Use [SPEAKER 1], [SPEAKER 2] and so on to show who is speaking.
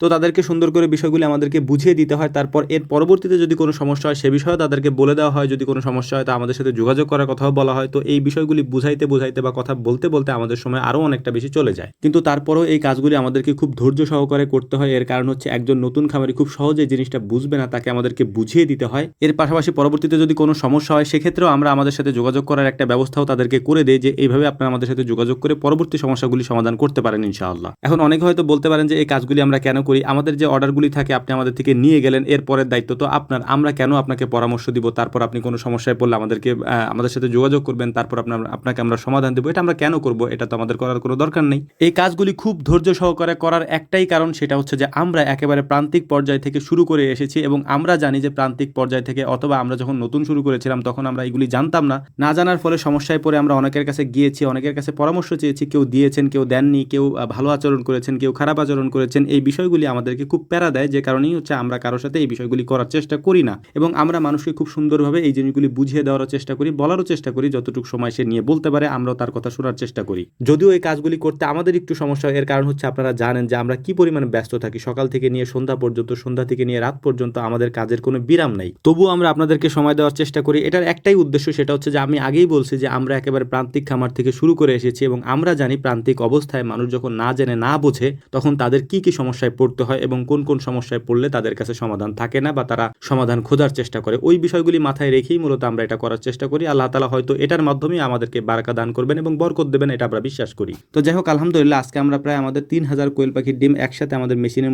[SPEAKER 1] তো তাদেরকে সুন্দর করে বিষয়গুলি আমাদেরকে বুঝিয়ে দিতে হয়। তারপর এর পরবর্তীতে যদি কোনো সমস্যা হয় সে বিষয়েও তাদেরকে বলে দেওয়া হয়। যদি কোনো সমস্যা হয় তা আমাদের সাথে যোগাযোগ করার কথাও বলা হয়। তো এই বিষয়গুলি বুঝাইতে বা কথা বলতে আমাদের সময় আরও অনেকটা বেশি চলে যায়। কিন্তু তারপরেও এই কাজগুলি আমাদেরকে খুব ধৈর্য সহকারে করতে হয়। এর কারণ হচ্ছে একজন নতুন খামারি খুব সহজে জিনিসটা বুঝবে না, তাকে আমাদেরকে বুঝিয়ে দিতে হয়। এর পাশাপাশি পরবর্তীতে যদি কোনো সমস্যা হয় সেক্ষেত্রেও আমরা আমাদের সাথে যোগাযোগ করার একটা ব্যবস্থাও তাদেরকে করে দেই যে এইভাবে আপনারা আমাদের সাথে যোগাযোগ করে পরবর্তী সমস্যাগুলি সমাধান করতে পারেন ইনশাআল্লাহ। এখন অনেকে হয়তো বলতে পারেন যে এই কাজগুলি আমরা কেন করি? আমাদের যে অর্ডারগুলি থাকে আপনি আমাদের থেকে নিয়ে গেলেন, এর পরের দায়িত্ব তো আপনার। আমরা কেন আপনাকে পরামর্শ দিব? তারপর আপনি কোনো সমস্যায় পড়লে আমাদের সাথে যোগাযোগ করবেন, তারপর আপনাকে আমরা সমাধান দেব। এটা আমরা কেন করব? এটা তো আমাদের করার কোনো দরকার নেই। এই কাজগুলি খুব ধৈর্য সহকারে করার একটাই কারণ, সেটা হচ্ছে যে আমরা একেবারে প্রান্তিক পর্যায় থেকে শুরু করে এসেছি এবং আমরা জানি যে প্রান্তিক পর্যায় থেকে অথবা আমরা যখন নতুন শুরু করেছিলাম তখন আমরা এগুলি জানতাম না। না জানার ফলে সমস্যায় পড়ে আমরা অনেকের কাছে গিয়েছি, অনেকের কাছে পরামর্শ চেয়েছি। কেউ দিয়েছেন, কেউ দেননি, কেউ ভালো আচরণ করেছেন, কেউ খারাপ আচরণ করেছেন। এই বিষয়গুলি আমাদেরকে খুব প্যারা দেয়, যে কারণেই হচ্ছে আমরা কারো সাথে এই বিষয়গুলি করার চেষ্টা করি না এবং আমরা মানুষকে খুব সুন্দরভাবে এই জিনিসগুলি বুঝিয়ে দেওয়ারও চেষ্টা করি, বলারও চেষ্টা করি। যতটুকু সময় সে নিয়ে বলতে পারে আমরাও তার কথা শোনার চেষ্টা করি। যদিও এই কাজগুলি করতে আমাদের একটু সমস্যা হয়, এর কারণ হচ্ছে আপনারা জানেন যে আমরা কি পরিমাণে ব্যস্ত থাকি। সকাল থেকে নিয়ে সন্ধ্যা পর্যন্ত, সন্ধ্যা থেকে নিয়ে রাত পর্যন্ত আমাদের কাজের কোনো বিরাম নাই। তবুও আমরা আপনাদেরকে সময় দেওয়ার চেষ্টা করি। এটার একটাই উদ্দেশ্য, সেটা হচ্ছে যে আমি আগেই বলছি যে আমরা একেবারে প্রান্তিক খামার থেকে শুরু করে এসেছি এবং আমরা জানি প্রান্তিক অবস্থায় মানুষ যখন না জেনে না বোঝে তখন তাদের কি কি সমস্যায় পড়তে হয় এবং কোন কোন সমস্যায় পড়লে তাদের কাছে সমাধান থাকে না বা তারা সমাধান খোঁজার চেষ্টা করে। ওই বিষয়গুলি মাথায় রেখেই মূলত আমরা এটা করার চেষ্টা করি। আল্লাহ তাআলা হয়তো এটার মাধ্যমেই আমাদেরকে বারাকা দান করবেন এবং বরকত দেবেন, এটা আমরা বিশ্বাস করি। তো যাই হোক, আলহামদুলিল্লাহ আজকে আমরা প্রায় আমাদের 3000 কোয়েল পাখির ডিম একসাথে আমাদের মেশিনের